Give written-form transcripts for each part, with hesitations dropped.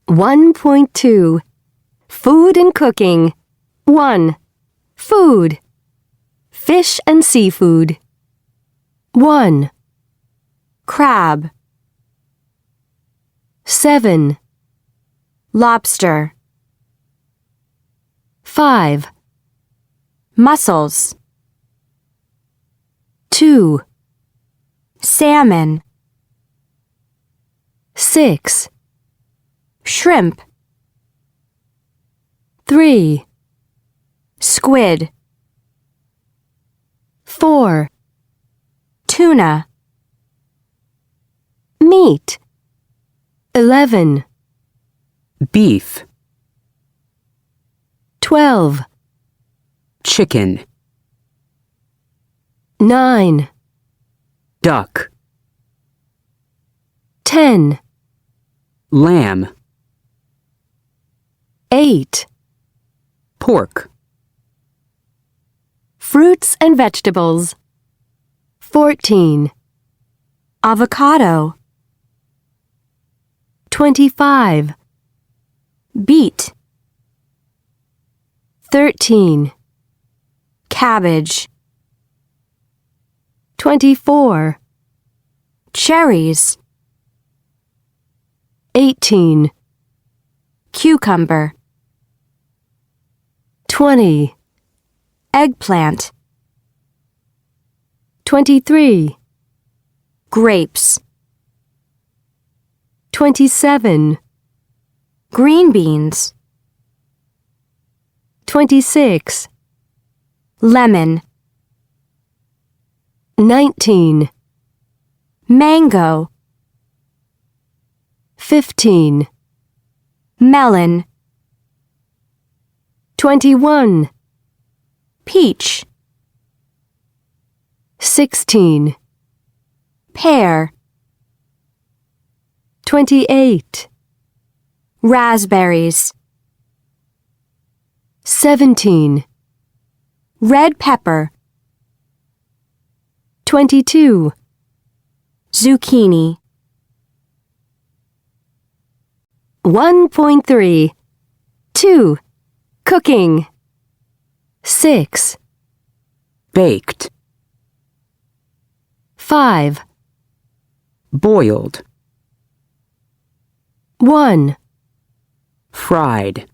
1.2 Food and Cooking 1. Food. Fish and seafood. 1. Crab. 7. Lobster. 5. Mussels. 2. Salmon. 6. Shrimp. 3. Squid. 4. Tuna. Meat. 11. Beef. 12. Chicken. 9. Duck. 10. Lamb. 8. Pork. Fruits and vegetables. 14. Avocado. 25. Beet. 13. Cabbage. 24. Cherries. 18. Cucumber. 20. Eggplant. 23. Grapes. 27. Green beans. 26. Lemon. 19. Mango. 15. Melon. 21. Peach. 16. Pear. 28. Raspberries. 17. Red pepper. 22. Zucchini. 1.3 2. Cooking. 6. Baked. 5. Boiled. 1. Fried.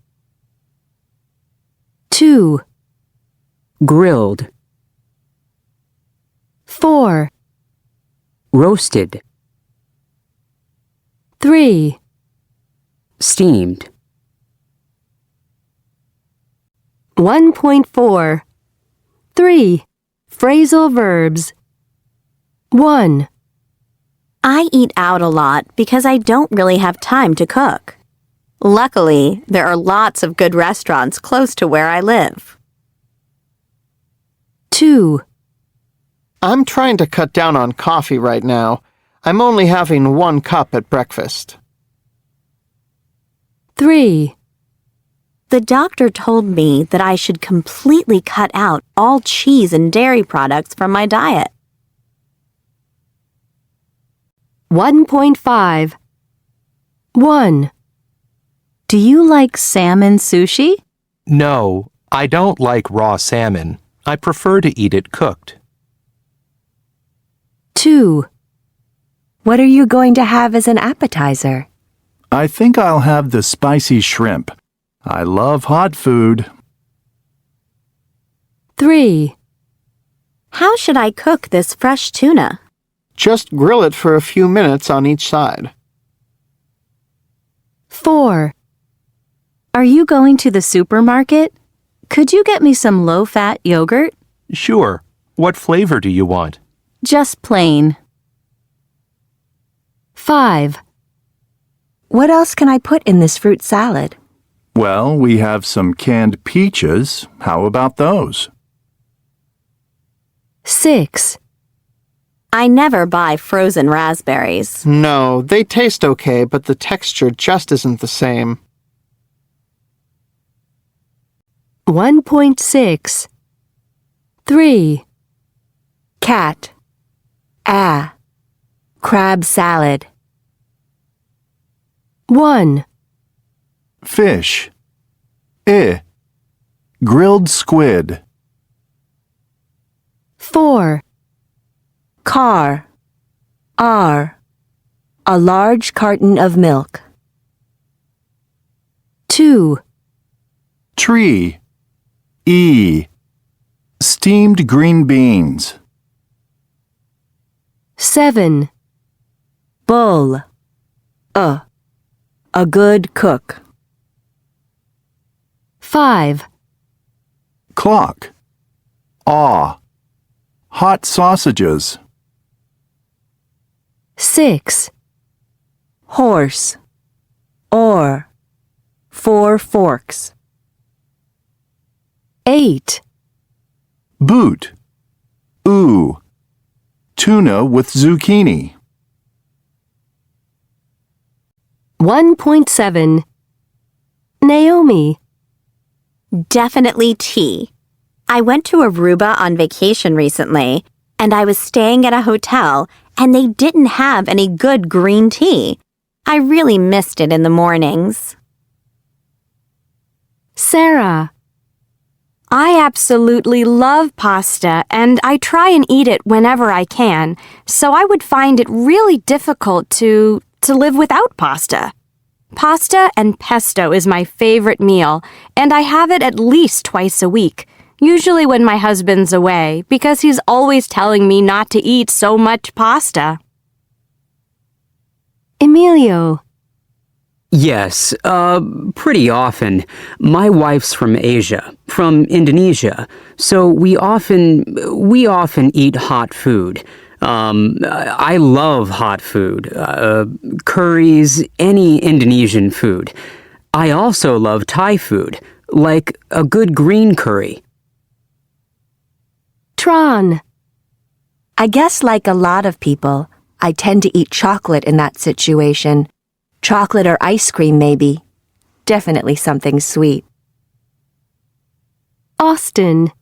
2. Grilled. 4. Roasted. 3. Steamed. 1.4 3. Phrasal verbs. 1. I eat out a lot because I don't really have time to cook. Luckily, there are lots of good restaurants close to where I live. 2. I'm trying to cut down on coffee right now. I'm only having 1 cup at breakfast. 3. The doctor told me that I should completely cut out all cheese and dairy products from my diet. 1.5 1. Do you like salmon sushi? No, I don't like raw salmon. I prefer to eat it cooked. 2. What are you going to have as an appetizer? I think I'll have the spicy shrimp. I love hot food. 3. How should I cook this fresh tuna? Just grill it for a few minutes on each side. 4. Are you going to the supermarket? Could you get me some low-fat yogurt? Sure. What flavor do you want? Just plain. 5. What else can I put in this fruit salad? Well, we have some canned peaches. How about those? 6. I never buy frozen raspberries. No, they taste okay, but the texture just isn't the same. 1.6 3. Cat. Crab salad. 1. Fish. Grilled squid. 4. Car. R. A large carton of milk. 2. Tree. Steamed green beans. 7. Bull. A good cook. 5. Clock. Hot sausages. 6. Horse. Or. 4 forks. 8. Boot. Tuna with zucchini. 1.7. Naomi. Definitely tea. I went to Aruba on vacation recently, and I was staying at a hotel, and they didn't have any good green tea. I really missed it in the mornings. Sarah. I absolutely love pasta, and I try and eat it whenever I can, so I would find it really difficult to live without pasta. Pasta and pesto is my favorite meal, and I have it at least twice a week, usually when my husband's away, because he's always telling me not to eat so much pasta. Emilio. Yes, pretty often. My wife's from Asia, from Indonesia, so we often eat hot food. I love hot food, curries, any Indonesian food. I also love Thai food, like a good green curry. Tron. I guess like a lot of people, I tend to eat chocolate in that situation. Chocolate or ice cream, maybe. Definitely something sweet. Austin.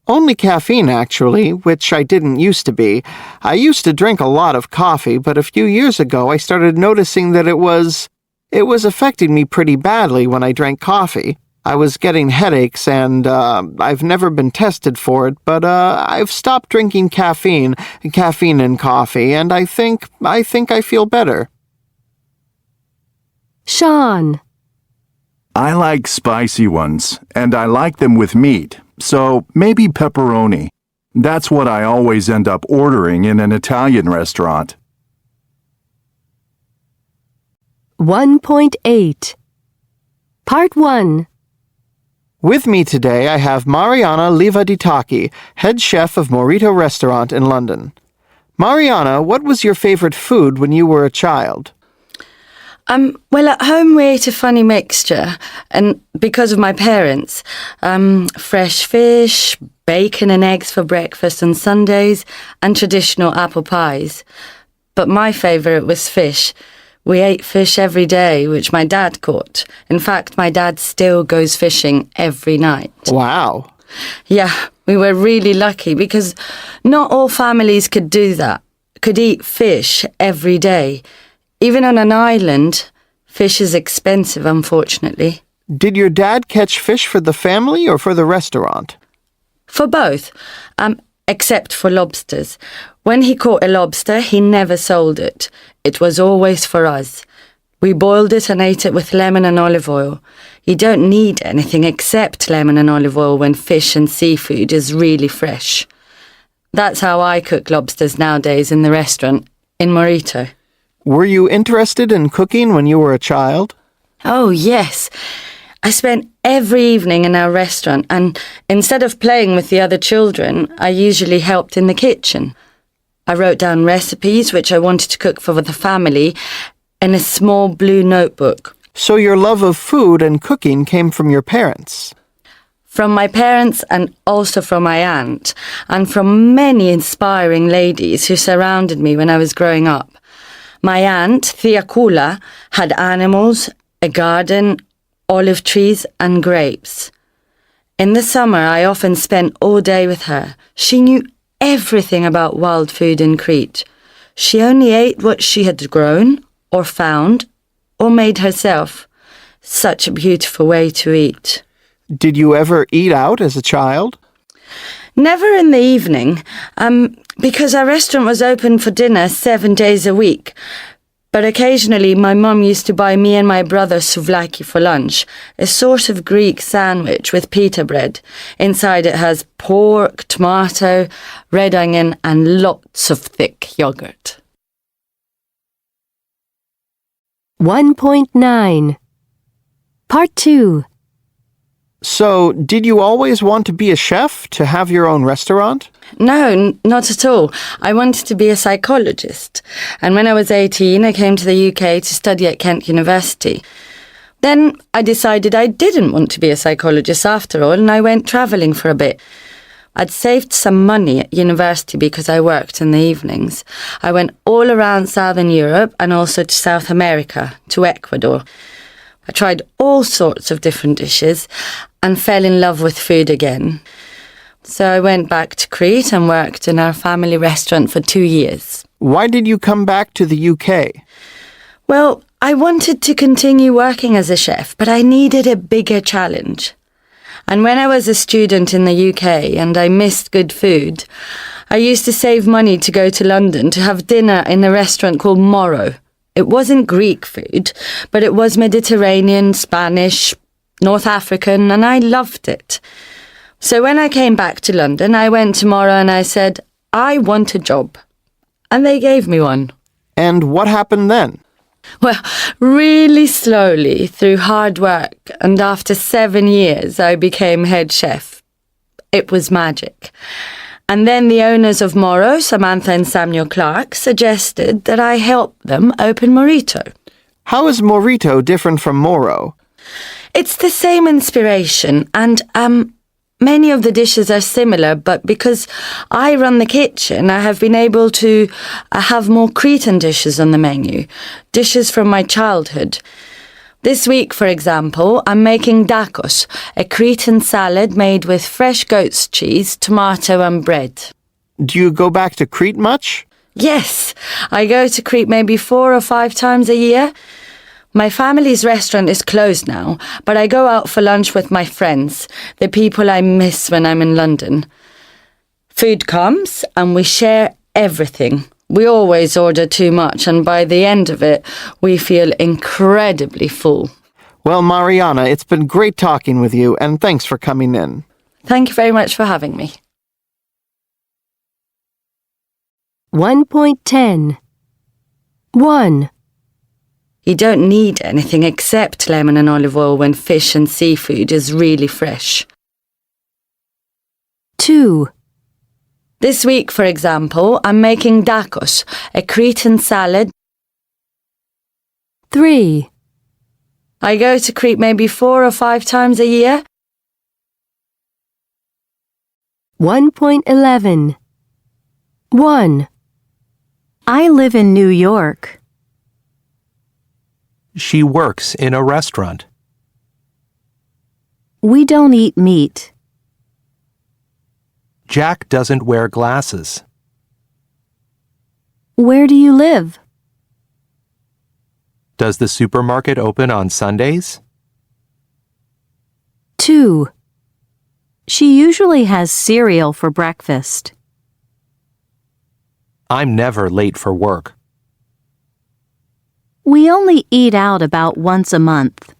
Only caffeine, actually, which I didn't used to be. I used to drink a lot of coffee, but a few years ago I started noticing that it was affecting me pretty badly when I drank coffee. I was getting headaches, and I've never been tested for it, but I've stopped drinking caffeine in coffee, and I think I feel better. Sean. I like spicy ones, and I like them with meat, so maybe pepperoni. That's what I always end up ordering in an Italian restaurant. 1.8. Part 1. With me today I have Mariana Livaditaki, head chef of Morito Restaurant in London. Mariana, what was your favorite food when you were a child? Well, at home we ate a funny mixture, and because of my parents, fresh fish, bacon and eggs for breakfast on Sundays, and traditional apple pies. But my favourite was fish. We ate fish every day, which my dad caught. In fact, my dad still goes fishing every night. Wow. Yeah, we were really lucky because not all families could do that, could eat fish every day. Even on an island, fish is expensive, unfortunately. Did your dad catch fish for the family or for the restaurant? For both, except for lobsters. When he caught a lobster, he never sold it. It was always for us. We boiled it and ate it with lemon and olive oil. You don't need anything except lemon and olive oil when fish and seafood is really fresh. That's how I cook lobsters nowadays in the restaurant, in Morito. Were you interested in cooking when you were a child? Oh, yes. I spent every evening in our restaurant, and instead of playing with the other children, I usually helped in the kitchen. I wrote down recipes which I wanted to cook for the family in a small blue notebook. So your love of food and cooking came from your parents? From my parents and also from my aunt, and from many inspiring ladies who surrounded me when I was growing up. My aunt, Thea Kula, had animals, a garden, olive trees and grapes. In the summer, I often spent all day with her. She knew everything about wild food in Crete. She only ate what she had grown or found or made herself. Such a beautiful way to eat. Did you ever eat out as a child? Never in the evening, because our restaurant was open for dinner 7 days a week. But occasionally my mum used to buy me and my brother souvlaki for lunch, a sort of Greek sandwich with pita bread. Inside it has pork, tomato, red onion and lots of thick yogurt. 1.9 Part 2 So, did you always want to be a chef, to have your own restaurant? No, not at all. I wanted to be a psychologist. And when I was 18, I came to the UK to study at Kent University. Then I decided I didn't want to be a psychologist after all, and I went travelling for a bit. I'd saved some money at university because I worked in the evenings. I went all around Southern Europe and also to South America, to Ecuador. I tried all sorts of different dishes and fell in love with food again. So I went back to Crete and worked in our family restaurant for 2 years. Why did you come back to the UK? Well, I wanted to continue working as a chef, but I needed a bigger challenge. And when I was a student in the UK and I missed good food, I used to save money to go to London to have dinner in a restaurant called Morrow. It wasn't Greek food, but it was Mediterranean, Spanish, North African, and I loved it. So when I came back to London, I went to Morrow and I said, I want a job. And they gave me one. And what happened then? Well, really slowly, through hard work, and after 7 years, I became head chef. It was magic. And then the owners of Morrow, Samantha and Samuel Clark, suggested that I help them open Morito. How is Morito different from Moro? It's the same inspiration, and many of the dishes are similar, but because I run the kitchen, I have been able to have more Cretan dishes on the menu, dishes from my childhood. This week, for example, I'm making dakos, a Cretan salad made with fresh goat's cheese, tomato and bread. Do you go back to Crete much? Yes, I go to Crete maybe 4 or 5 times a year. My family's restaurant is closed now, but I go out for lunch with my friends, the people I miss when I'm in London. Food comes and we share everything. We always order too much, and by the end of it, we feel incredibly full. Well, Mariana, it's been great talking with you, and thanks for coming in. Thank you very much for having me. 1.10 1. You don't need anything except lemon and olive oil when fish and seafood is really fresh. 2. This week, for example, I'm making dakos, a Cretan salad. 3. I go to Crete maybe 4 or 5 times a year. 1.11 1. I live in New York. She works in a restaurant. We don't eat meat. Jack doesn't wear glasses. Where do you live? Does the supermarket open on Sundays? 2. She usually has cereal for breakfast. I'm never late for work. We only eat out about once a month.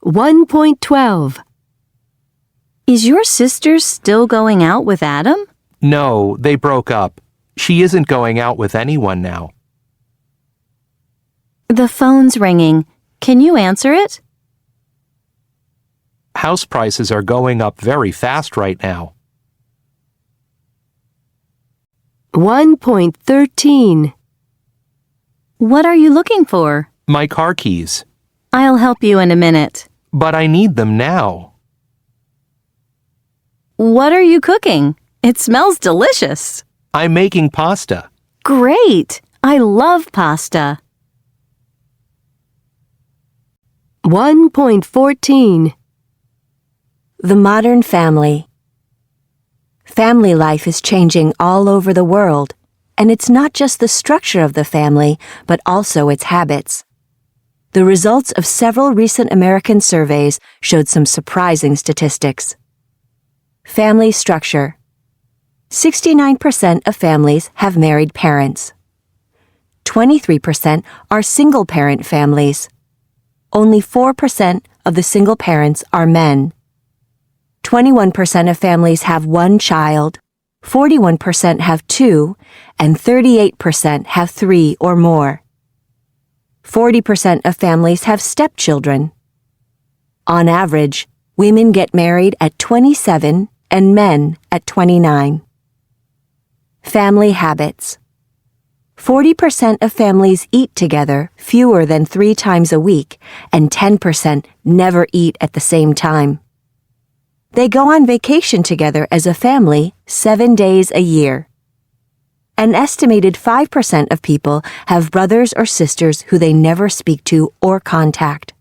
1.12 Is your sister still going out with Adam? No, they broke up. She isn't going out with anyone now. The phone's ringing. Can you answer it? House prices are going up very fast right now. 1.13 What are you looking for? My car keys. I'll help you in a minute. But I need them now. What are you cooking? It smells delicious. I'm making pasta. Great! I love pasta. 1.14 The modern family. Family life is changing all over the world, and it's not just the structure of the family, but also its habits. The results of several recent American surveys showed some surprising statistics. Family structure. 69% of families have married parents. 23% are single-parent families. Only 4% of the single parents are men. 21% of families have one child, 41% have two, and 38% have three or more. 40% of families have stepchildren. On average, women get married at 27 and men at 29. Family habits. 40% of families eat together fewer than 3 times a week, and 10% never eat at the same time. They go on vacation together as a family 7 days a year. An estimated 5% of people have brothers or sisters who they never speak to or contact.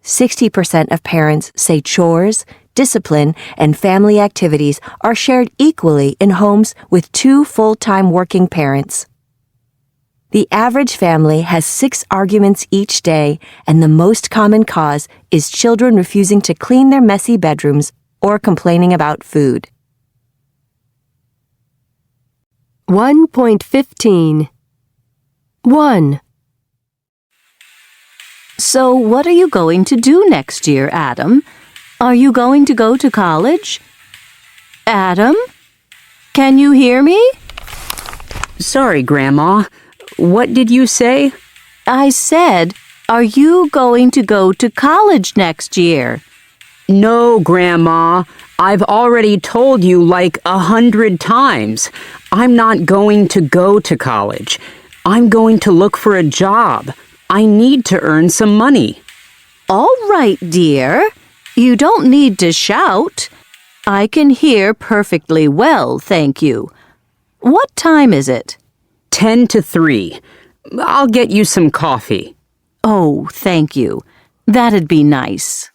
60% of parents say chores, discipline, and family activities are shared equally in homes with 2 full-time working parents. The average family has 6 arguments each day, and the most common cause is children refusing to clean their messy bedrooms or complaining about food. 1.15 1. So what are you going to do next year, Adam? Are you going to go to college? Adam? Can you hear me? Sorry, Grandma. What did you say? I said, are you going to go to college next year? No, Grandma. I've already told you like 100 times. I'm not going to go to college. I'm going to look for a job. I need to earn some money. All right, dear. You don't need to shout. I can hear perfectly well, thank you. What time is it? 10 to 3. I'll get you some coffee. Oh, thank you. That'd be nice.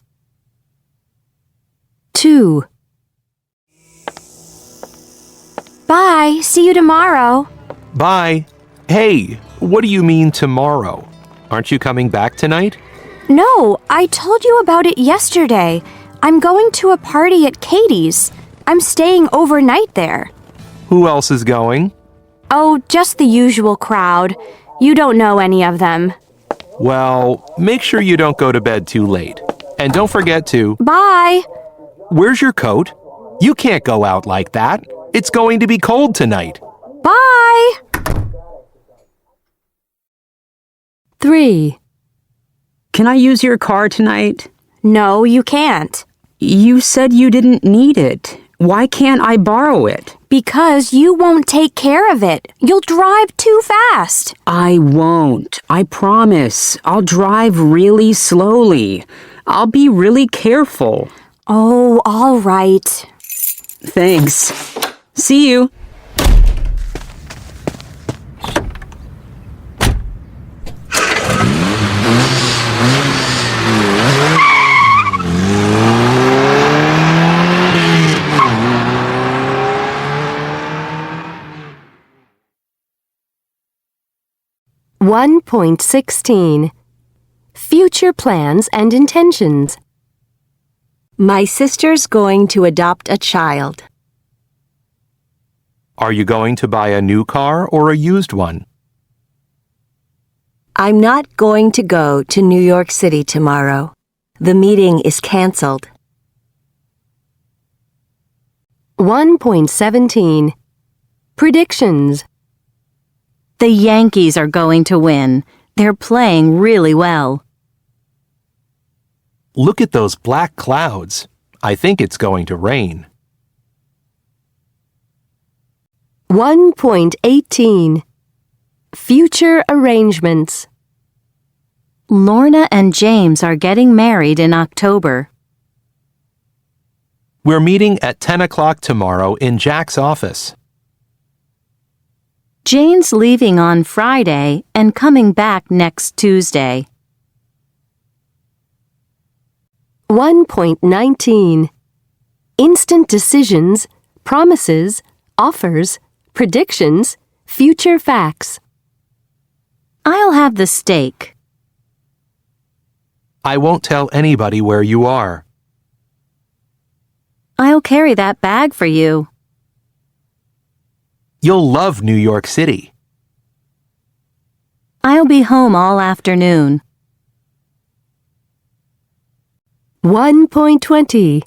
2. Bye. See you tomorrow. Bye. Hey, what do you mean tomorrow? Aren't you coming back tonight? No, I told you about it yesterday. I'm going to a party at Katie's. I'm staying overnight there. Who else is going? Oh, just the usual crowd. You don't know any of them. Well, make sure you don't go to bed too late. And don't forget to... Bye. Where's your coat? You can't go out like that. It's going to be cold tonight. Bye. 3. Can I use your car tonight? No, you can't. You said you didn't need it. Why can't I borrow it? Because you won't take care of it. You'll drive too fast. I won't. I promise. I'll drive really slowly. I'll be really careful. Oh, all right. Thanks. See you. One 1.16 Future plans and intentions. My sister's going to adopt a child. Are you going to buy a new car or a used one? I'm not going to go to New York City tomorrow. The meeting is canceled. 1.17 Predictions. The Yankees are going to win. They're playing really well. Look at those black clouds. I think it's going to rain. 1.18 Future arrangements. Lorna and James are getting married in October. We're meeting at 10 o'clock tomorrow in Jack's office. Jane's leaving on Friday and coming back next Tuesday. 1.19 Instant decisions, promises, offers, predictions, future facts. I'll have the steak. I won't tell anybody where you are. I'll carry that bag for you. You'll love New York City. I'll be home all afternoon. 1.20.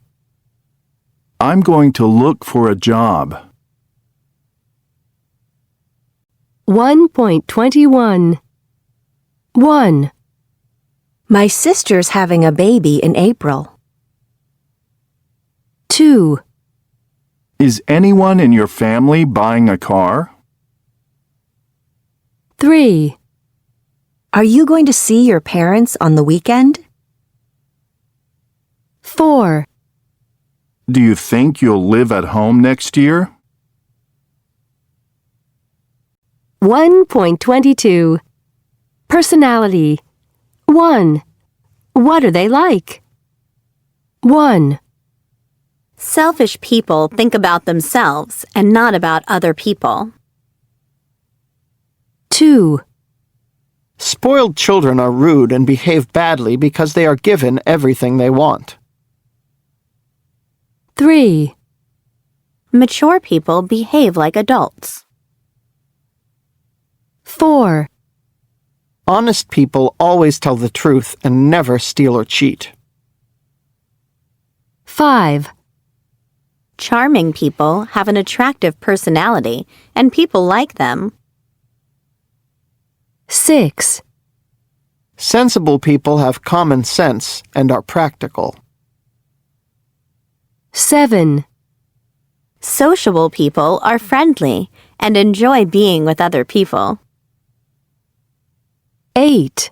I'm going to look for a job. 1.21. 1. My sister's having a baby in April. 2. Is anyone in your family buying a car? 3. Are you going to see your parents on the weekend? 4. Do you think you'll live at home next year? 1.22. Personality. 1. What are they like? 1. Selfish people think about themselves and not about other people. 2. Spoiled children are rude and behave badly because they are given everything they want. 3. Mature people behave like adults. 4. Honest people always tell the truth and never steal or cheat. 5. Charming people have an attractive personality and people like them. 6. Sensible people have common sense and are practical. 7. Sociable people are friendly and enjoy being with other people. 8.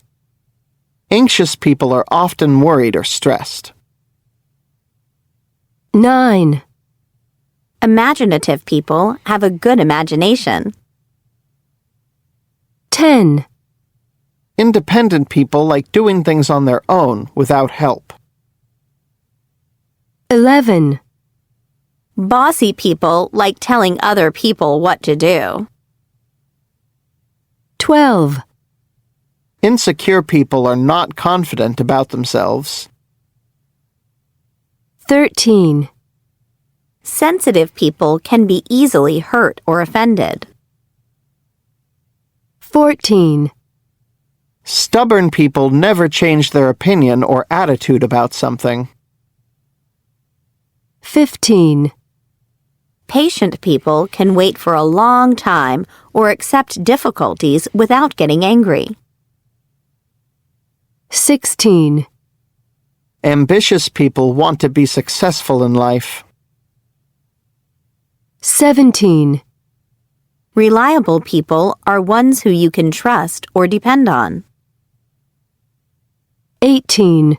Anxious people are often worried or stressed. 9. Imaginative people have a good imagination. 10. Independent people like doing things on their own without help. 11. Bossy people like telling other people what to do. 12. Insecure people are not confident about themselves. 13. Sensitive people can be easily hurt or offended. 14. Stubborn people never change their opinion or attitude about something. 15. Patient people can wait for a long time or accept difficulties without getting angry. 16. Ambitious people want to be successful in life. 17. Reliable people are ones who you can trust or depend on. 18.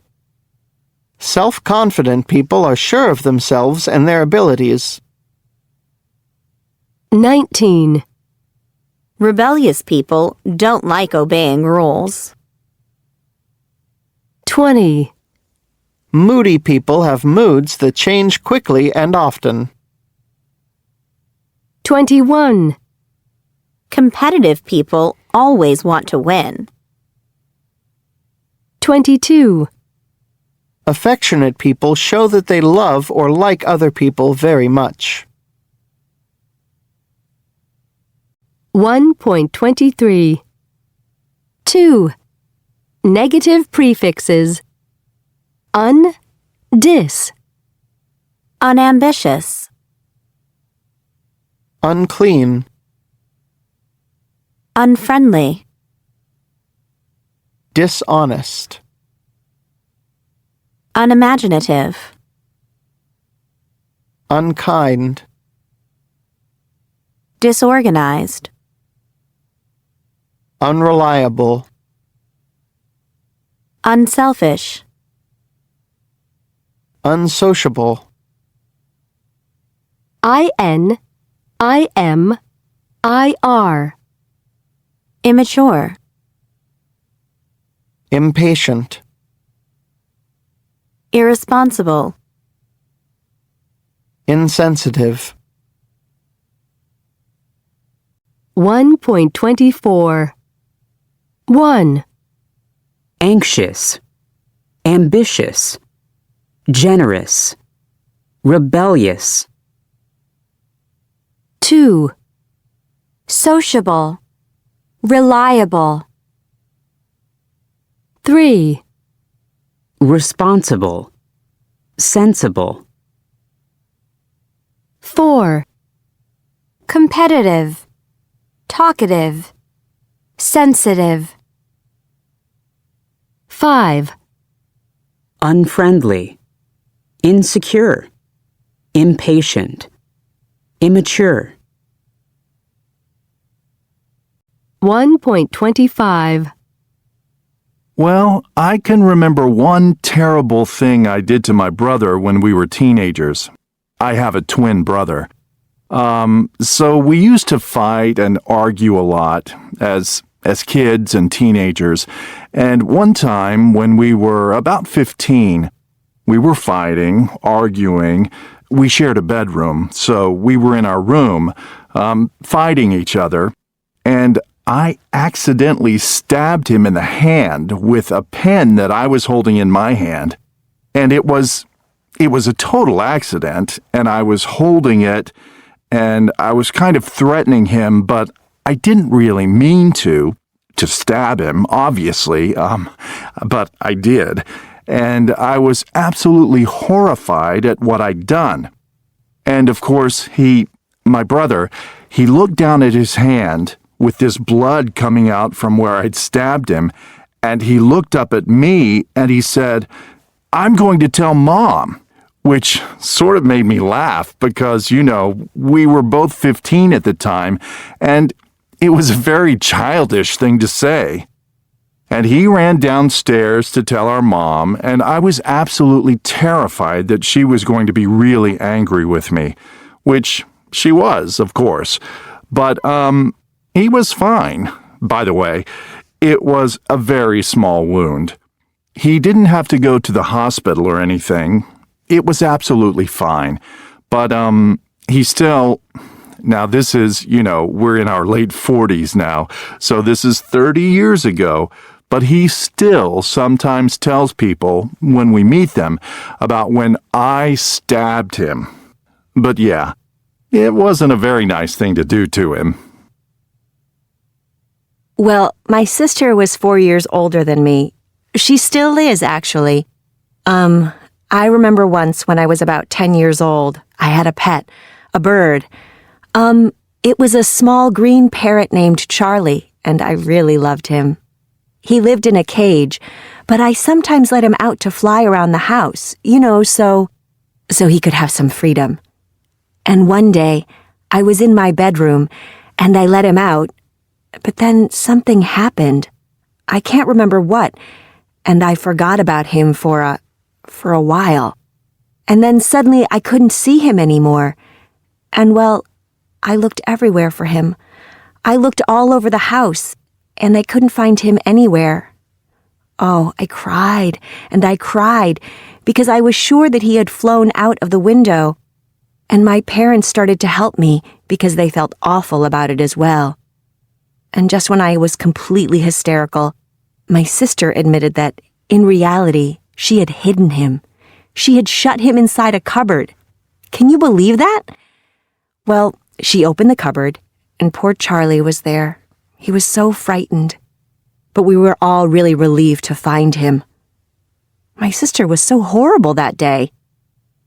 Self-confident people are sure of themselves and their abilities. 19. Rebellious people don't like obeying rules. 20. Moody people have moods that change quickly and often. 21. Competitive people always want to win. 22. Affectionate people show that they love or like other people very much. 1.23. 2. Negative prefixes. Dis. Unambitious. Unclean. Unfriendly. Dishonest. Unimaginative. Unkind. Disorganized. Unreliable. Unselfish. Unsociable. INIMIR. Immature. Impatient. Irresponsible. Insensitive. 1.24. 1. Anxious. ambitious, generous, rebellious. 2. Sociable, reliable. 3. Responsible, sensible. 4. Competitive, talkative, sensitive. 5. Unfriendly, insecure, impatient, immature. 1.25. Well, I can remember one terrible thing I did to my brother when we were teenagers. I have a twin brother. So we used to fight and argue a lot as kids and teenagers. And one time when we were about 15, we were fighting, arguing. We shared a bedroom, so we were in our room, fighting each other. And I accidentally stabbed him in the hand with a pen that I was holding in my hand. And it was a total accident, and I was holding it, and I was kind of threatening him, but I didn't really mean to stab him, obviously, but I did. And I was absolutely horrified at what I'd done. And of course, my brother, he looked down at his hand with this blood coming out from where I'd stabbed him, and he looked up at me and he said, "I'm going to tell Mom," which sort of made me laugh because, we were both 15 at the time, and it was a very childish thing to say. And he ran downstairs to tell our mom, and I was absolutely terrified that she was going to be really angry with me, which she was, of course. But, he was fine. By the way, it was a very small wound. He didn't have to go to the hospital or anything. It was absolutely fine. But, he still... Now, this is, we're in our late 40s now, so this is 30 years ago, but he still sometimes tells people, when we meet them, about when I stabbed him. But yeah, it wasn't a very nice thing to do to him. Well, my sister was 4 years older than me. She still is, actually. I remember once when I was about 10 years old, I had a pet, a bird. It was a small green parrot named Charlie, and I really loved him. He lived in a cage, but I sometimes let him out to fly around the house, so he could have some freedom. And one day, I was in my bedroom, and I let him out, but then something happened. I can't remember what, and I forgot about him for a while. And then suddenly I couldn't see him anymore. And well, I looked everywhere for him. I looked all over the house, and I couldn't find him anywhere. Oh, I cried, and I cried, because I was sure that he had flown out of the window. And my parents started to help me because they felt awful about it as well. And just when I was completely hysterical, my sister admitted that, in reality, she had hidden him. She had shut him inside a cupboard. Can you believe that? Well, she opened the cupboard, and poor Charlie was there. He was so frightened. But we were all really relieved to find him. My sister was so horrible that day.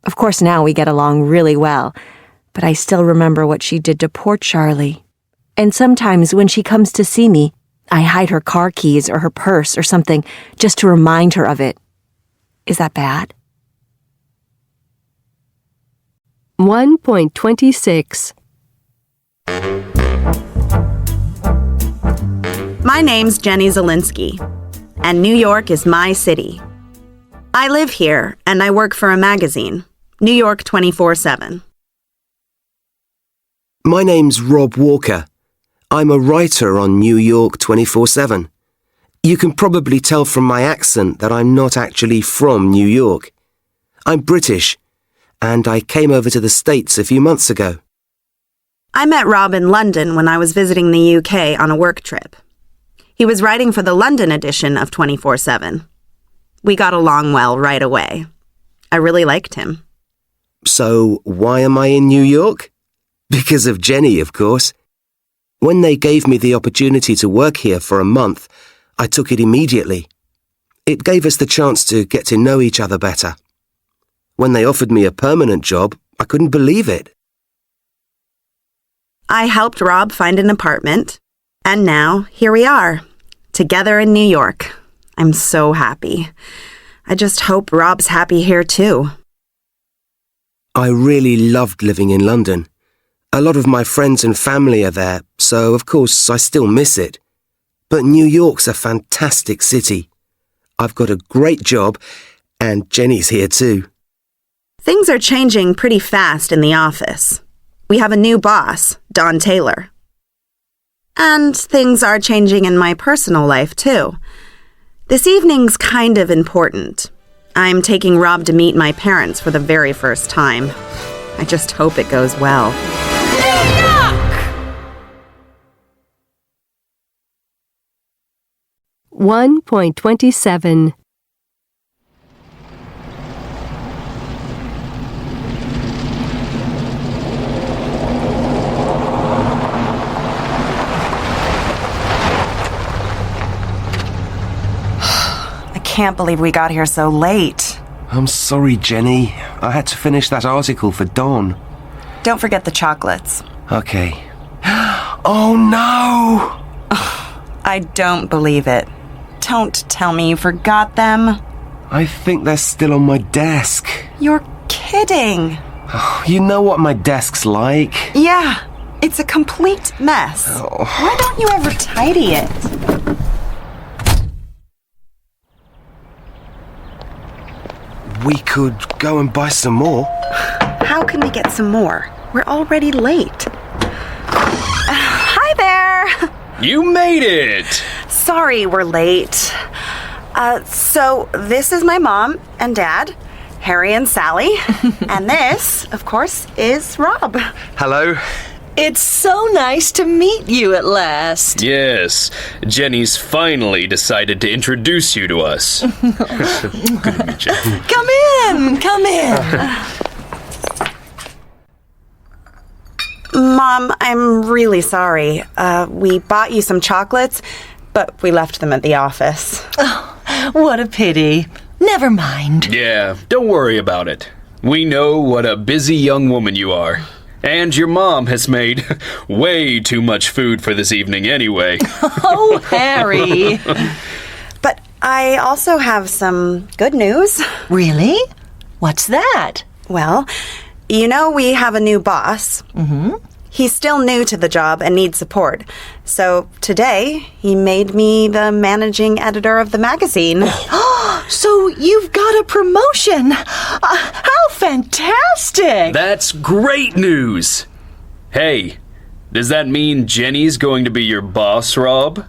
Of course, now we get along really well, but I still remember what she did to poor Charlie. And sometimes when she comes to see me, I hide her car keys or her purse or something just to remind her of it. Is that bad? 1.26. My name's Jenny Zielinski, and New York is my city. I live here, and I work for a magazine, New York 24/7. My name's Rob Walker. I'm a writer on New York 24/7. You can probably tell from my accent that I'm not actually from New York. I'm British, and I came over to the States a few months ago. I met Rob in London when I was visiting the UK on a work trip. He was writing for the London edition of 24/7. We got along well right away. I really liked him. So, why am I in New York? Because of Jenny, of course. When they gave me the opportunity to work here for a month, I took it immediately. It gave us the chance to get to know each other better. When they offered me a permanent job, I couldn't believe it. I helped Rob find an apartment, and now here we are, together in New York. I'm so happy. I just hope Rob's happy here too. I really loved living in London. A lot of my friends and family are there, so of course I still miss it. But New York's a fantastic city. I've got a great job, and Jenny's here too. Things are changing pretty fast in the office. We have a new boss, Don Taylor. And things are changing in my personal life too. This evening's kind of important. I'm taking Rob to meet my parents for the very first time. I just hope it goes well. 1.27. I can't believe we got here so late. I'm sorry, Jenny. I had to finish that article for Dawn. Don't forget the chocolates. Okay. Oh no! I don't believe it. Don't tell me you forgot them. I think they're still on my desk. You're kidding. You know what my desk's like. Yeah, it's a complete mess. Why don't you ever tidy it? We could go and buy some more. How can we get some more? We're already late. Hi there. You made it! Sorry we're late. So this is my mom and dad, Harry and Sally. And this, of course, is Rob. Hello. It's so nice to meet you at last. Yes, Jenny's finally decided to introduce you to us. Good to meet you. Come in. Mom, I'm really sorry. We bought you some chocolates, but we left them at the office. Oh, what a pity. Never mind. Yeah, don't worry about it. We know what a busy young woman you are. And your mom has made way too much food for this evening anyway. Oh, Harry. But I also have some good news. Really? What's that? Well, you know we have a new boss. Mm-hmm. He's still new to the job and needs support. So today, he made me the managing editor of the magazine. So you've got a promotion. How fantastic. That's great news. Hey, does that mean Jenny's going to be your boss, Rob?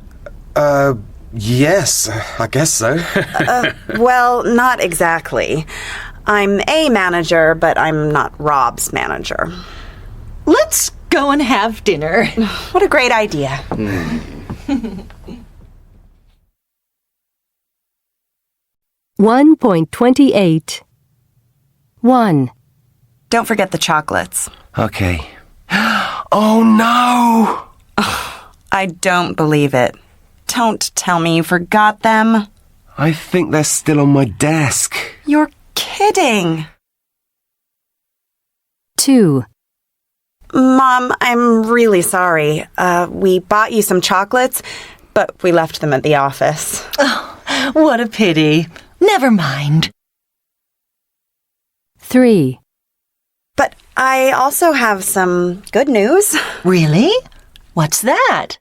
Yes, I guess so. Well, not exactly. I'm a manager, but I'm not Rob's manager. Let's go and have dinner. What a great idea. 1.28. 1. Don't forget the chocolates. Okay. Oh no! I don't believe it. Don't tell me you forgot them. I think they're still on my desk. You're kidding. 2. Mom, I'm really sorry. We bought you some chocolates, but we left them at the office. Oh, what a pity. Never mind. 3. But I also have some good news. Really? What's that?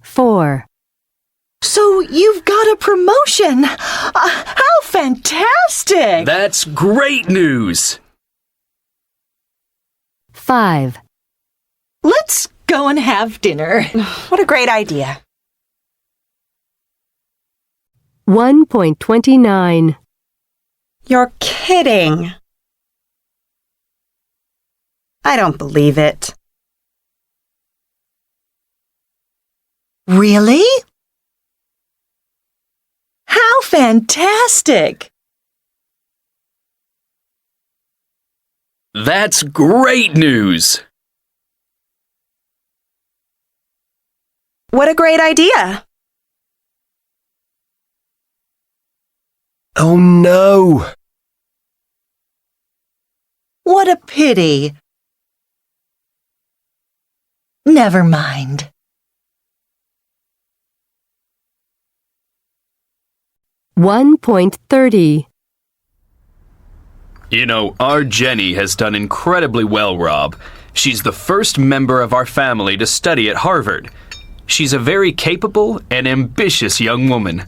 4. So you've got a promotion. How fantastic. That's great news. 5. Let's go and have dinner. What a great idea. 1.29. You're kidding. I don't believe it. Really? How fantastic! That's great news! What a great idea! Oh no! What a pity. Never mind. $1.30. You know, our Jenny has done incredibly well, Rob. She's the first member of our family to study at Harvard. She's a very capable and ambitious young woman.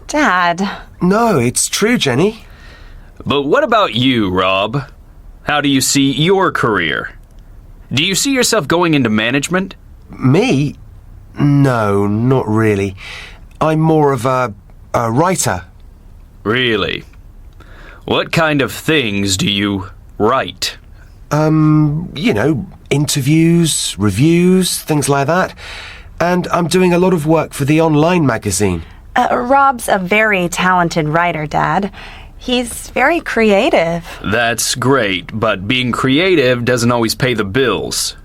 Dad. No, it's true, Jenny. But what about you, Rob? How do you see your career? Do you see yourself going into management? Me? No, not really. I'm more of a writer. Really? What kind of things do you write? You know, interviews, reviews, things like that. And I'm doing a lot of work for the online magazine. Rob's a very talented writer, Dad. He's very creative. That's great, but being creative doesn't always pay the bills.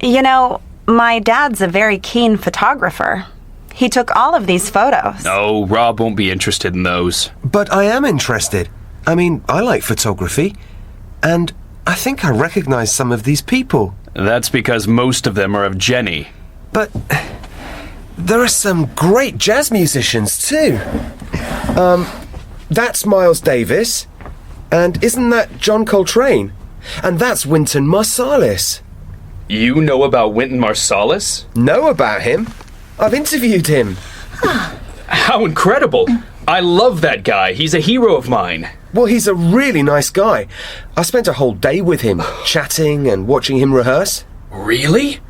You know, my dad's a very keen photographer. He took all of these photos. No, Rob won't be interested in those. But I am interested. I mean, I like photography. And I think I recognize some of these people. That's because most of them are of Jenny. But there are some great jazz musicians too. That's Miles Davis. And isn't that John Coltrane? And that's Wynton Marsalis. You know about Wynton Marsalis? Know about him? I've interviewed him. How incredible! I love that guy. He's a hero of mine. Well, he's a really nice guy. I spent a whole day with him, chatting and watching him rehearse. Really?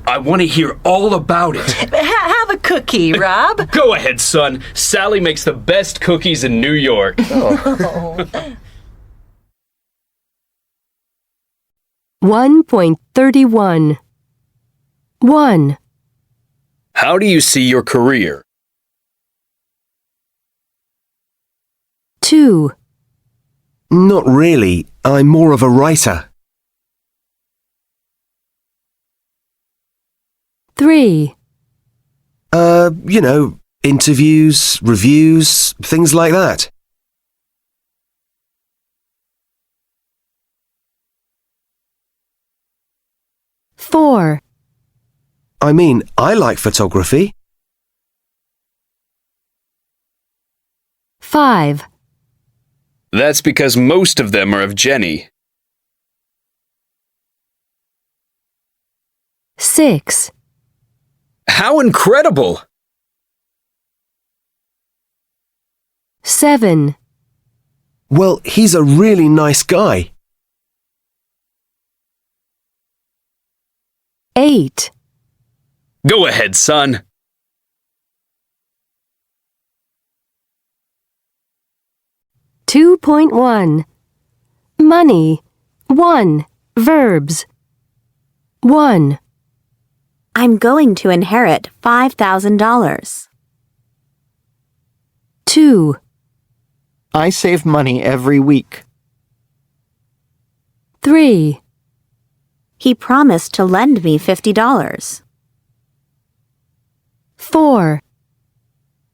I want to hear all about it. Have a cookie, Rob. Go ahead, son. Sally makes the best cookies in New York. $1.31. 1. How do you see your career? 2. Not really. I'm more of a writer. 3. You know, interviews, reviews, things like that. 4. I mean, I like photography. 5. That's because most of them are of Jenny. 6. How incredible! 7. Well, he's a really nice guy. 8. Go ahead, son. 2.1. Money. 1. Verbs. 1. I'm going to inherit $5,000. 2. I save money every week. 3. He promised to lend me $50. 4.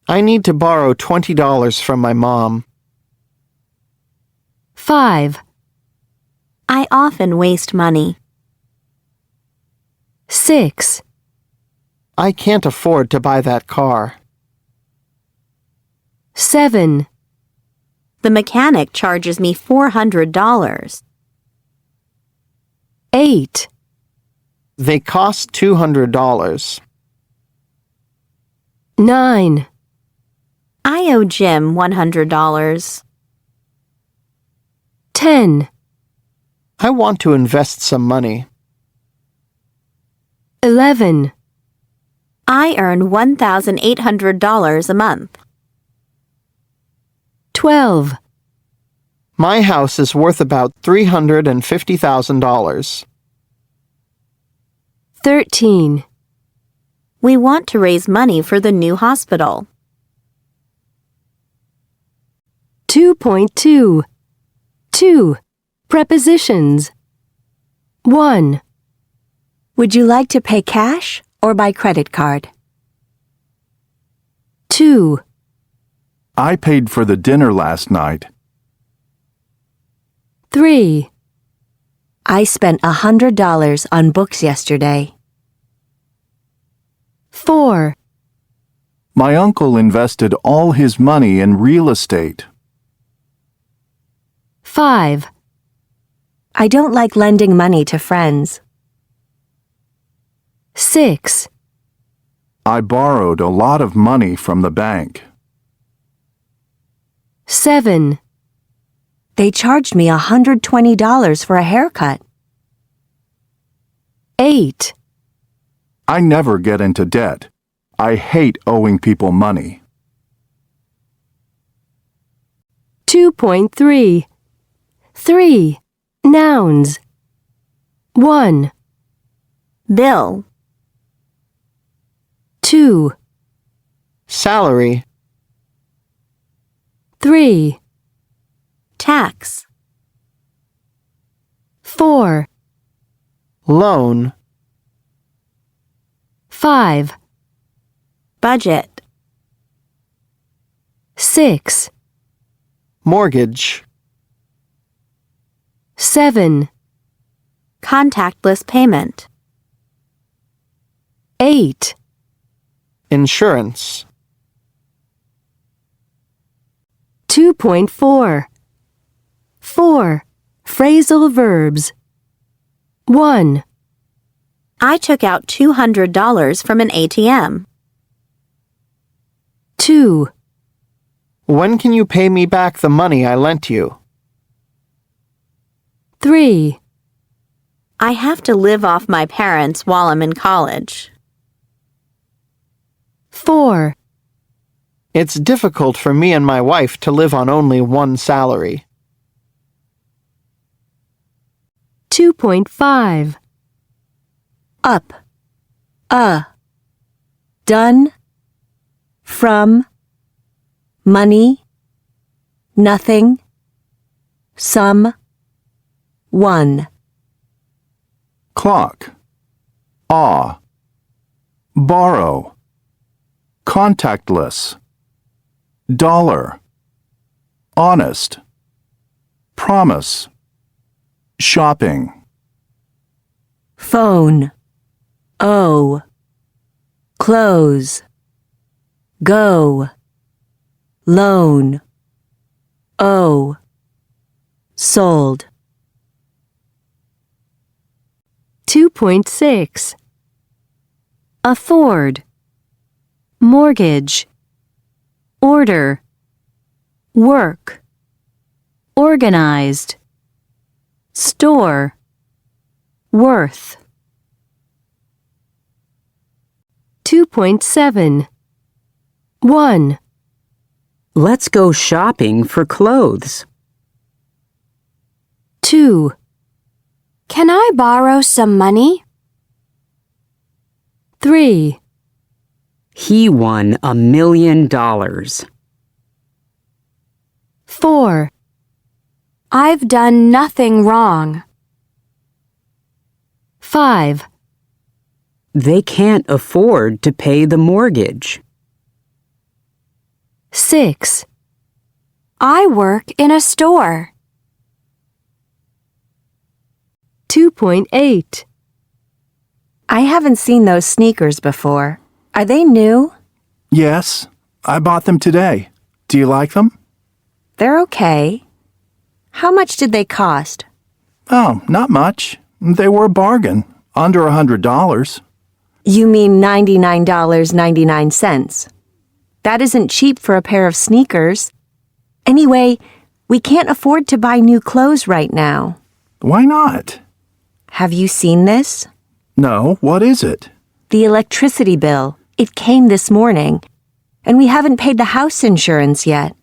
I need to borrow $20 from my mom. 5. I often waste money. 6. I can't afford to buy that car. 7. The mechanic charges me $400. 8. They cost $200. 9. I owe Jim $100. 10. I want to invest some money. 11. I earn $1,800 a month. 12. My house is worth about $350,000. 13. We want to raise money for the new hospital. 2.2. 2. Prepositions. 1. Would you like to pay cash or by credit card? 2. I paid for the dinner last night. 3. I spent $100 on books yesterday. 4. My uncle invested all his money in real estate. 5. I don't like lending money to friends. 6. I borrowed a lot of money from the bank. 7. They charged me $120 for a haircut. 8. I never get into debt. I hate owing people money. 2.3. 3. Nouns. 1. Bill. 2. Salary. 3. Tax. 4. Loan. 5. Budget. 6. Mortgage. 7. Contactless payment. 8. Insurance. 2.4. 4. Phrasal verbs. 1. I took out $200 from an ATM. 2. When can you pay me back the money I lent you? 3. I have to live off my parents while I'm in college. 4. It's difficult for me and my wife to live on only one salary. 2.5. Up. Done. From. Money. Nothing. Some. One. Clock. Borrow. Contactless. Dollar. Honest. Promise. Shopping. Phone. Close. Go. Loan. Sold. 2.6. Afford. Mortgage. Order. Work. Organized. Store. Worth. 2.7. 1. Let's go shopping for clothes. 2. Can I borrow some money? 3. He won $1 million. 4. I've done nothing wrong. 5. They can't afford to pay the mortgage. 6. I work in a store. 2.8. I haven't seen those sneakers before. Are they new? Yes, I bought them today. Do you like them? They're okay. How much did they cost? Oh, not much. They were a bargain. Under $100. You mean $99.99. That isn't cheap for a pair of sneakers. Anyway, we can't afford to buy new clothes right now. Why not? Have you seen this? No, what is it? The electricity bill. It came this morning. And we haven't paid the house insurance yet.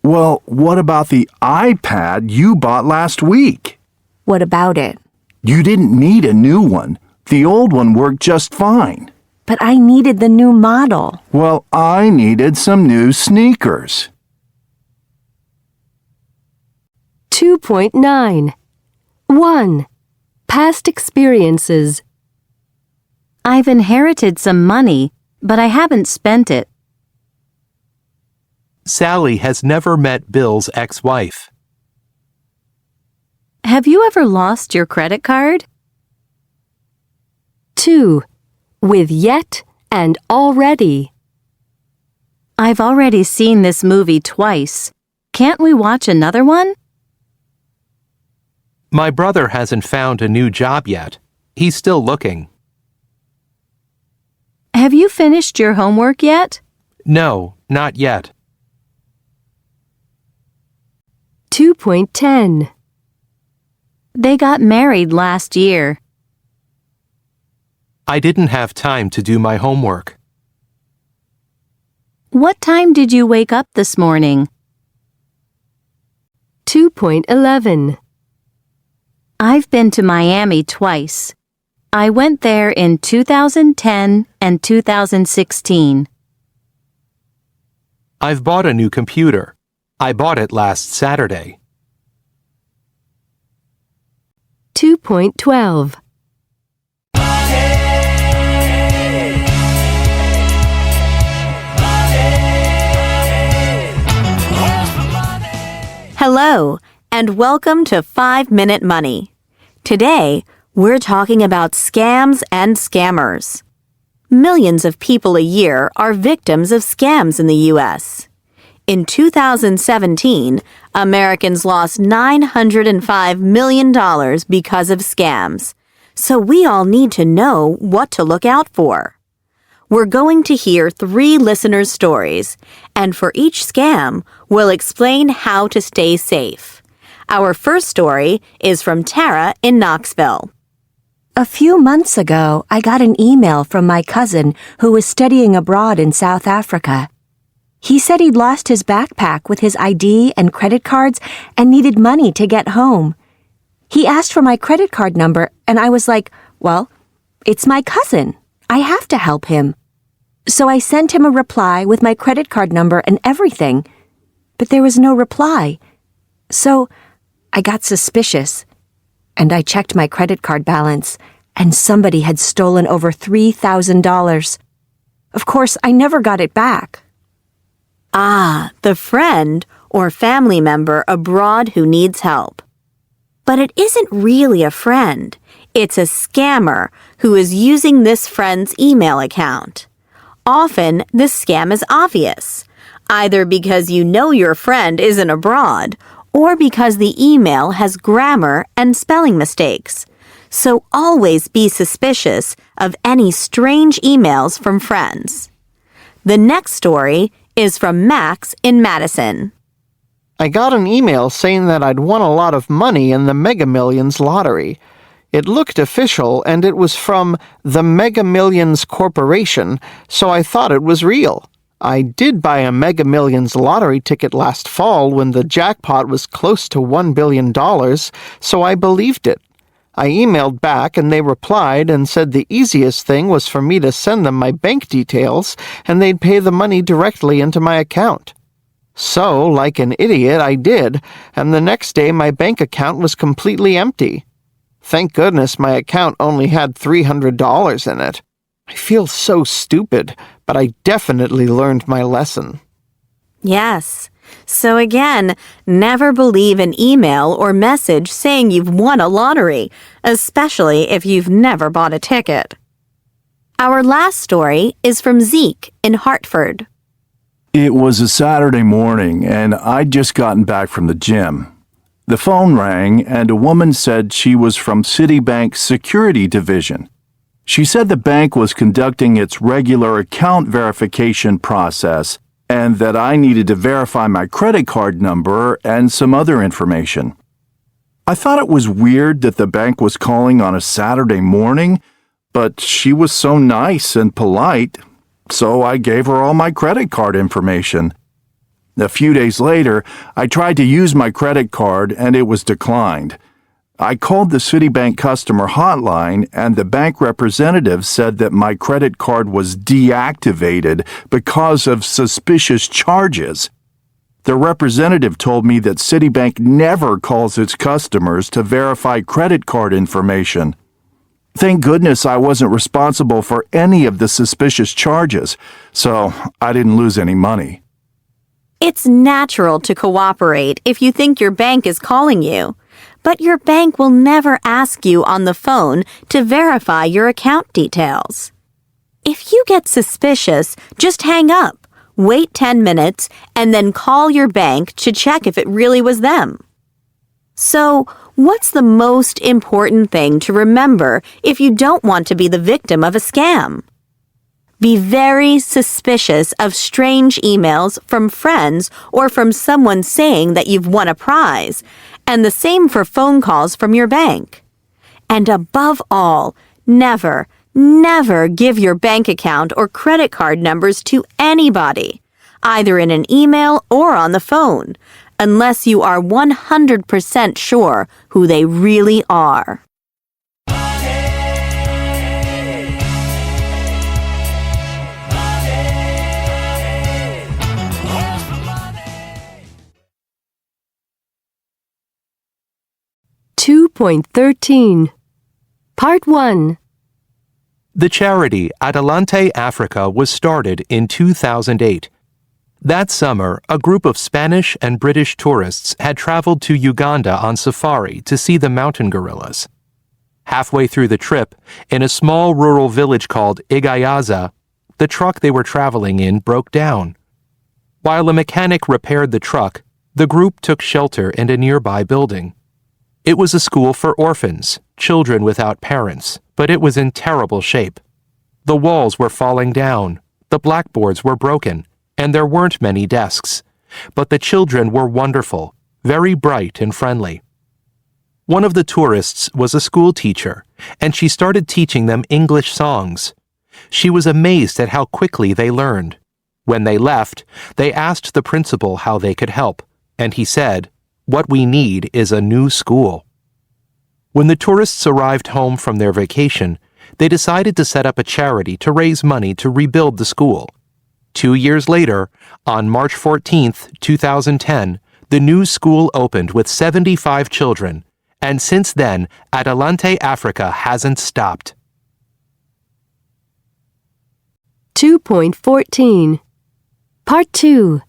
Well, what about the iPad you bought last week? What about it? You didn't need a new one. The old one worked just fine. but I needed the new model. Well, I needed some new sneakers. 2.9. 1. Past experiences. I've inherited some money, but I haven't spent it. Sally has never met Bill's ex-wife. Have you ever lost your credit card? 2. With yet and already. I've already seen this movie twice. Can't we watch another one? My brother hasn't found a new job yet. He's still looking. Have you finished your homework yet? No, not yet. 2.10. They got married last year. I didn't have time to do my homework. What time did you wake up this morning? 2.11. I've been to Miami twice. I went there in 2010 and 2016. I've bought a new computer. I bought it last Saturday. 2.12. Hello, and welcome to 5-Minute Money. Today, we're talking about scams and scammers. Millions of people a year are victims of scams in the U.S. In 2017, Americans lost $905 million because of scams. So we all need to know what to look out for. We're going to hear 3 listeners' stories, and for each scam, we'll explain how to stay safe. Our first story is from Tara in Knoxville. A few months ago, I got an email from my cousin who was studying abroad in South Africa. He said he'd lost his backpack with his ID and credit cards and needed money to get home. He asked for my credit card number, and I was like, well, it's my cousin. I have to help him. So I sent him a reply with my credit card number and everything, but there was no reply. So I got suspicious, and I checked my credit card balance, and somebody had stolen over $3,000. Of course, I never got it back. Ah, the friend or family member abroad who needs help. But it isn't really a friend. It's a scammer who is using this friend's email account. Often, this scam is obvious, either because you know your friend isn't abroad or because the email has grammar and spelling mistakes. So always be suspicious of any strange emails from friends. The next story is from Max in Madison. I got an email saying that I'd won a lot of money in the Mega Millions lottery. It looked official, and it was from the Mega Millions Corporation, so I thought it was real. I did buy a Mega Millions lottery ticket last fall when the jackpot was close to $1 billion, so I believed it. I emailed back, and they replied and said the easiest thing was for me to send them my bank details, and they'd pay the money directly into my account. So, like an idiot, I did, and the next day my bank account was completely empty. Thank goodness my account only had $300 in it. I feel so stupid, but I definitely learned my lesson. Yes. So again, never believe an email or message saying you've won a lottery, especially if you've never bought a ticket. Our last story is from Zeke in Hartford. It was a Saturday morning, and I'd just gotten back from the gym. The phone rang, and a woman said she was from Citibank's security division. She said the bank was conducting its regular account verification process and that I needed to verify my credit card number and some other information. I thought it was weird that the bank was calling on a Saturday morning, but she was so nice and polite, so I gave her all my credit card information. A few days later, I tried to use my credit card and it was declined. I called the Citibank customer hotline, and the bank representative said that my credit card was deactivated because of suspicious charges. The representative told me that Citibank never calls its customers to verify credit card information. Thank goodness I wasn't responsible for any of the suspicious charges, so I didn't lose any money. It's natural to cooperate if you think your bank is calling you, but your bank will never ask you on the phone to verify your account details. If you get suspicious, just hang up, wait 10 minutes, and then call your bank to check if it really was them. So, what's the most important thing to remember if you don't want to be the victim of a scam? Be very suspicious of strange emails from friends or from someone saying that you've won a prize, and the same for phone calls from your bank. And above all, never, never give your bank account or credit card numbers to anybody, either in an email or on the phone, unless you are 100% sure who they really are. .13 Part 1 The charity Adelante Africa was started in 2008. That summer, a group of Spanish and British tourists had traveled to Uganda on safari to see the mountain gorillas. Halfway through the trip, in a small rural village called Igayaza, the truck they were traveling in broke down. While a mechanic repaired the truck, the group took shelter in a nearby building. It was a school for orphans, children without parents, but it was in terrible shape. The walls were falling down, the blackboards were broken, and there weren't many desks. But the children were wonderful, very bright and friendly. One of the tourists was a school teacher, and she started teaching them English songs. She was amazed at how quickly they learned. When they left, they asked the principal how they could help, and he said, "What we need is a new school." When the tourists arrived home from their vacation, they decided to set up a charity to raise money to rebuild the school. 2 years later, on March 14, 2010, the new school opened with 75 children, and since then, Adelante Africa hasn't stopped. 2.14 Part 2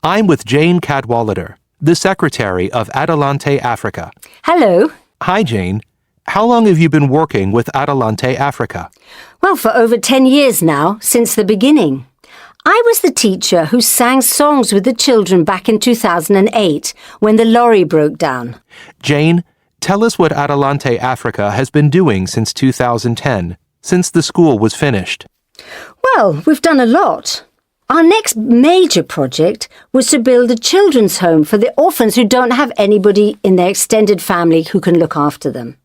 I'm with Jane Cadwallader, the secretary of Adelante Africa. Hello. Hi, Jane. How long have you been working with Adelante Africa? Well, for over 10 years now, since the beginning. I was the teacher who sang songs with the children back in 2008 when the lorry broke down. Jane, tell us what Adelante Africa has been doing since 2010, since the school was finished. Well, we've done a lot. Our next major project was to build a children's home for the orphans who don't have anybody in their extended family who can look after them.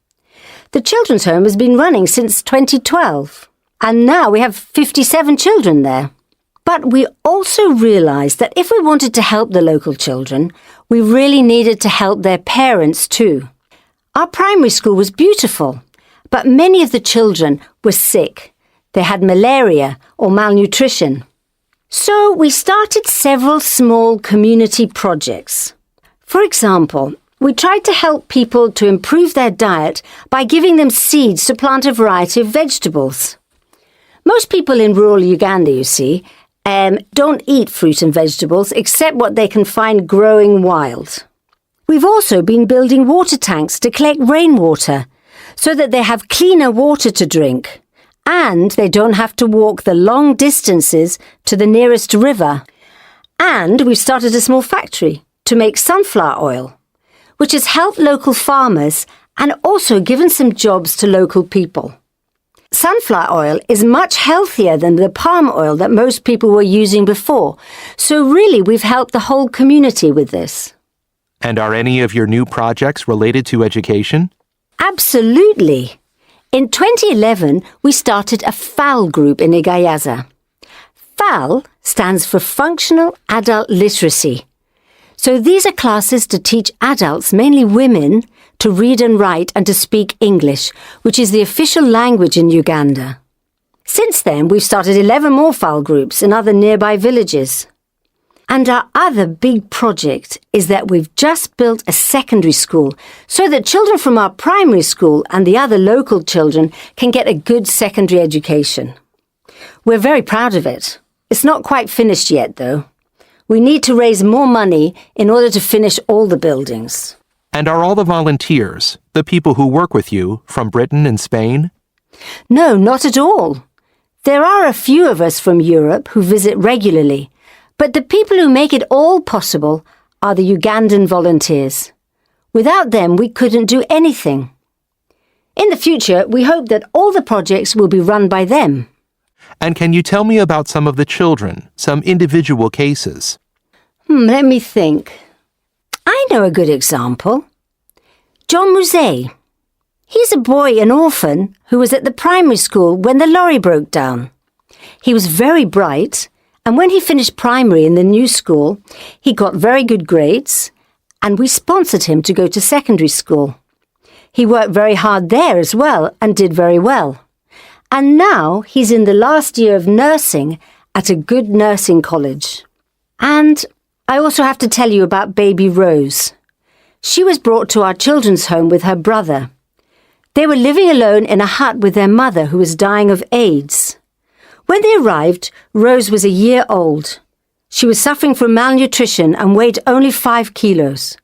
The children's home has been running since 2012, and now we have 57 children there. But we also realised that if we wanted to help the local children, we really needed to help their parents too. Our primary school was beautiful, but many of the children were sick. They had malaria or malnutrition. So we started several small community projects. For example, we tried to help people to improve their diet by giving them seeds to plant a variety of vegetables. Most people in rural Uganda, you see, don't eat fruit and vegetables except what they can find growing wild. We've also been building water tanks to collect rainwater so that they have cleaner water to drink. And they don't have to walk the long distances to the nearest river. And we've started a small factory to make sunflower oil, which has helped local farmers and also given some jobs to local people. Sunflower oil is much healthier than the palm oil that most people were using before, so really we've helped the whole community with this. And are any of your new projects related to education? Absolutely. In 2011, we started a FAL group in Igayaza. FAL stands for Functional Adult Literacy. So these are classes to teach adults, mainly women, to read and write and to speak English, which is the official language in Uganda. Since then, we've started 11 more FAL groups in other nearby villages. And our other big project is that we've just built a secondary school so that children from our primary school and the other local children can get a good secondary education. We're very proud of it. It's not quite finished yet, though. We need to raise more money in order to finish all the buildings. And are all the volunteers, the people who work with you, from Britain and Spain? No, not at all. There are a few of us from Europe who visit regularly, but the people who make it all possible are the Ugandan volunteers. Without them, we couldn't do anything. In the future, we hope that all the projects will be run by them. And can you tell me about some of the children, some individual cases? Let me think. I know a good example. John Musée. He's a boy, an orphan, who was at the primary school when the lorry broke down. He was very bright, and when he finished primary in the new school, he got very good grades, and we sponsored him to go to secondary school. He worked very hard there as well and did very well. And now he's in the last year of nursing at a good nursing college. And I also have to tell you about baby Rose. She was brought to our children's home with her brother. They were living alone in a hut with their mother who was dying of AIDS. When they arrived, Rose was a year old. She was suffering from malnutrition and weighed only 5 kilos.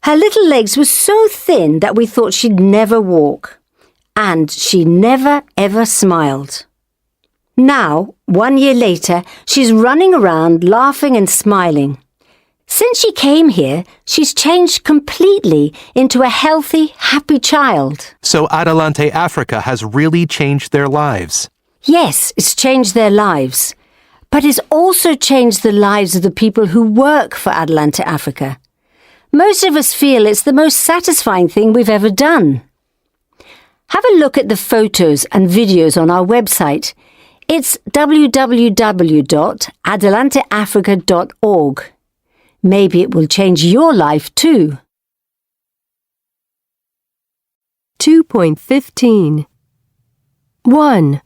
Her little legs were so thin that we thought she'd never walk. And she never ever smiled. Now, 1 year later, she's running around laughing and smiling. Since she came here, she's changed completely into a healthy, happy child. So Adelante Africa has really changed their lives. Yes, it's changed their lives. But it's also changed the lives of the people who work for Adelante Africa. Most of us feel it's the most satisfying thing we've ever done. Have a look at the photos and videos on our website. It's www.adelanteafrica.org. Maybe it will change your life too. 2.15 1.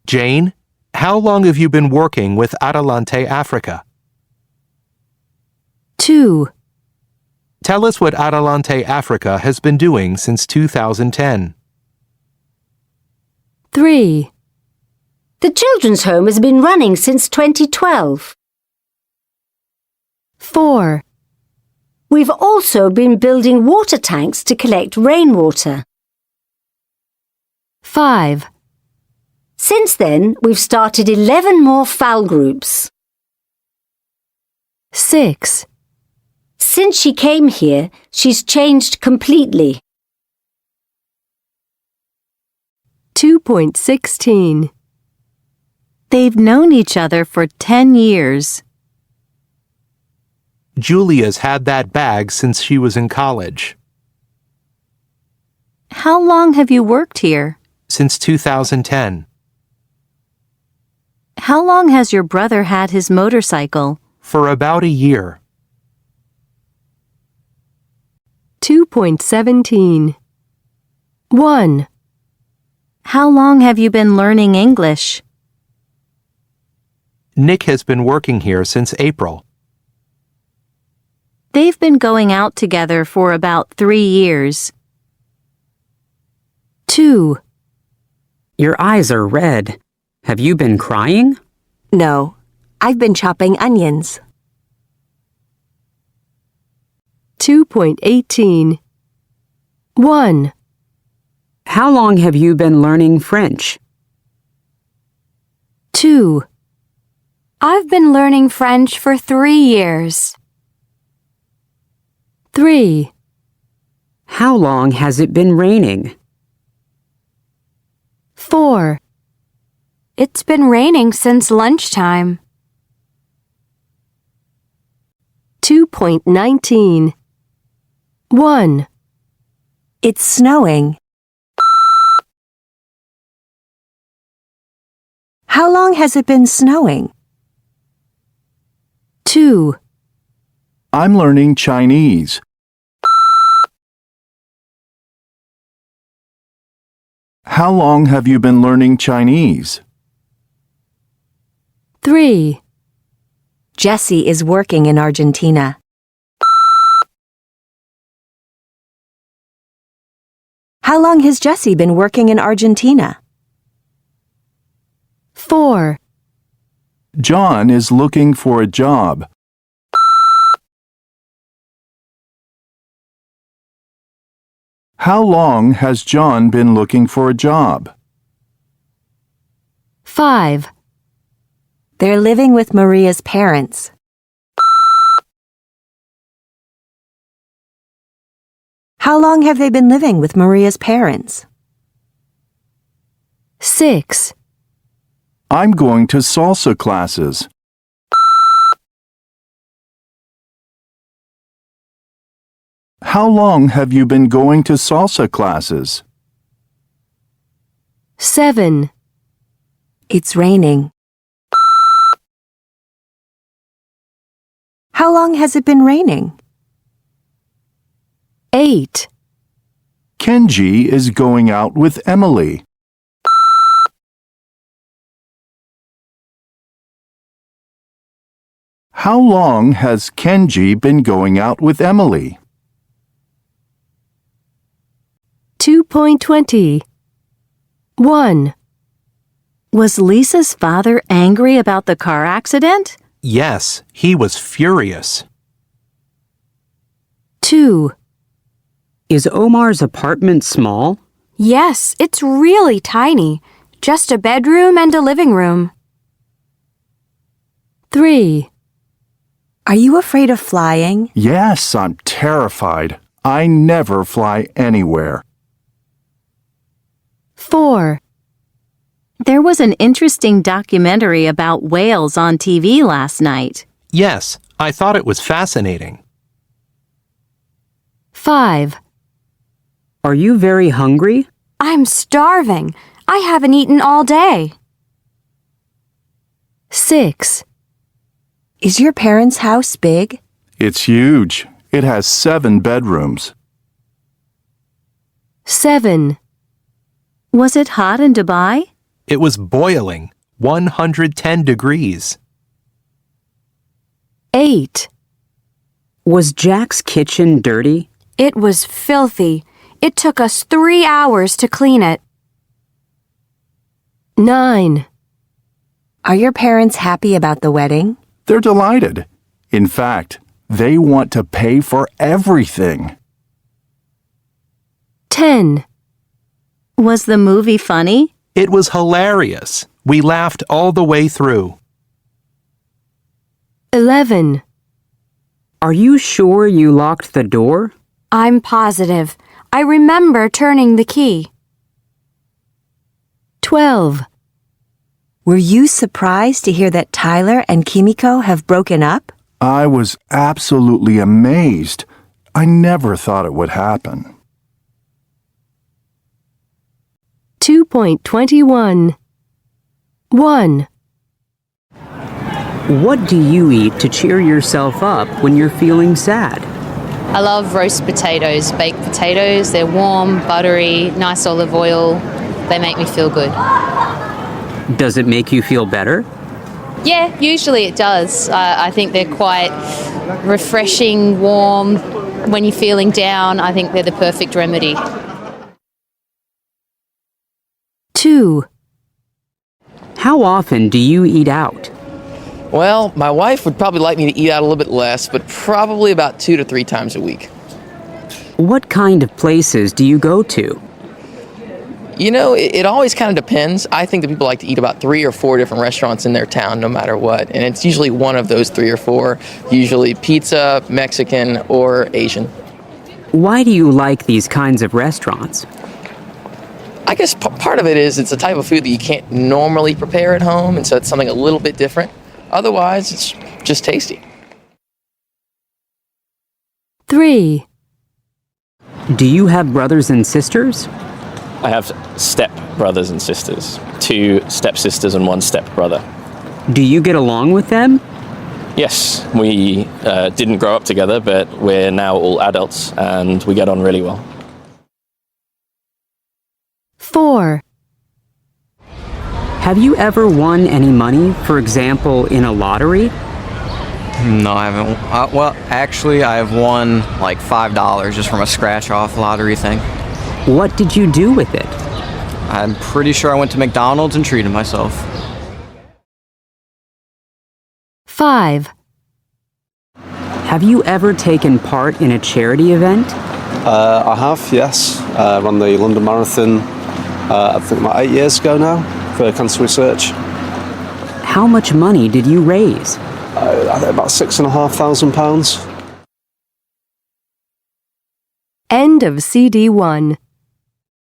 Jane, how long have you been working with Adelante Africa? 2. Tell us what Adelante Africa has been doing since 2010. 3. The children's home has been running since 2012. 4. We've also been building water tanks to collect rainwater. 5. Since then, we've started 11 more FAL groups. 6. Since she came here, she's changed completely. 2.16 They've known each other for 10 years. Julia's had that bag since she was in college. How long have you worked here? Since 2010. How long has your brother had his motorcycle? For about a year. 2.17 1. How long have you been learning English? Nick has been working here since April. They've been going out together for about 3 years. 2. Your eyes are red. Have you been crying? No, I've been chopping onions. 2.18 1. How long have you been learning French? 2. I've been learning French for 3 years. 3. How long has it been raining? 4. It's been raining since lunchtime. 2.19 1. It's snowing. How long has it been snowing? 2. I'm learning Chinese. How long have you been learning Chinese? 3. Jesse is working in Argentina. How long has Jesse been working in Argentina? 4. John is looking for a job. How long has John been looking for a job? 5. They're living with Maria's parents. How long have they been living with Maria's parents? 6. I'm going to salsa classes. How long have you been going to salsa classes? 7. It's raining. How long has it been raining? 8. Kenji is going out with Emily. How long has Kenji been going out with Emily? 2.20. 1. Was Lisa's father angry about the car accident? Yes, he was furious. 2. Is Omar's apartment small? Yes, it's really tiny. Just a bedroom and a living room. 3. Are you afraid of flying? Yes, I'm terrified. I never fly anywhere. 4. There was an interesting documentary about whales on TV last night. Yes, I thought it was fascinating. 5. Are you very hungry? I'm starving. I haven't eaten all day. 6. Is your parents' house big? It's huge. It has 7 bedrooms. 7. Was it hot in Dubai? It was boiling, 110 degrees. 8. Was Jack's kitchen dirty? It was filthy. It took us 3 hours to clean it. 9. Are your parents happy about the wedding? They're delighted. In fact, they want to pay for everything. 10. Was the movie funny? It was hilarious. We laughed all the way through. 11. Are you sure you locked the door? I'm positive. I remember turning the key. 12. Were you surprised to hear that Tyler and Kimiko have broken up? I was absolutely amazed. I never thought it would happen. 2.21. 1. What do you eat to cheer yourself up when you're feeling sad? I love roast potatoes, baked potatoes. They're warm, buttery, nice olive oil. They make me feel good. Does it make you feel better? Yeah, usually it does. I think they're quite refreshing, warm. When you're feeling down, I think they're the perfect remedy. 2. How often do you eat out? Well, my wife would probably like me to eat out a little bit less, but probably about 2 to 3 times a week. What kind of places do you go to? You know, it always kind of depends. I think that people like to eat about 3 or 4 different restaurants in their town, no matter what. And it's usually one of those 3 or 4, usually pizza, Mexican, or Asian. Why do you like these kinds of restaurants? I guess part of it is it's a type of food that you can't normally prepare at home, and so it's something a little bit different. Otherwise, it's just tasty. 3. Do you have brothers and sisters? I have step brothers and sisters, 2 stepsisters and 1 stepbrother. Do you get along with them? Yes, we didn't grow up together, but we're now all adults and we get on really well. 4. Have you ever won any money, for example, in a lottery? No, I haven't. Well, actually, I've won like $5 just from a scratch-off lottery thing. What did you do with it? I'm pretty sure I went to McDonald's and treated myself. 5. Have you ever taken part in a charity event? I have, yes. Ran the London Marathon, I think about 8 years ago now, for cancer research. How much money did you raise? I think about £6,500. End of CD1.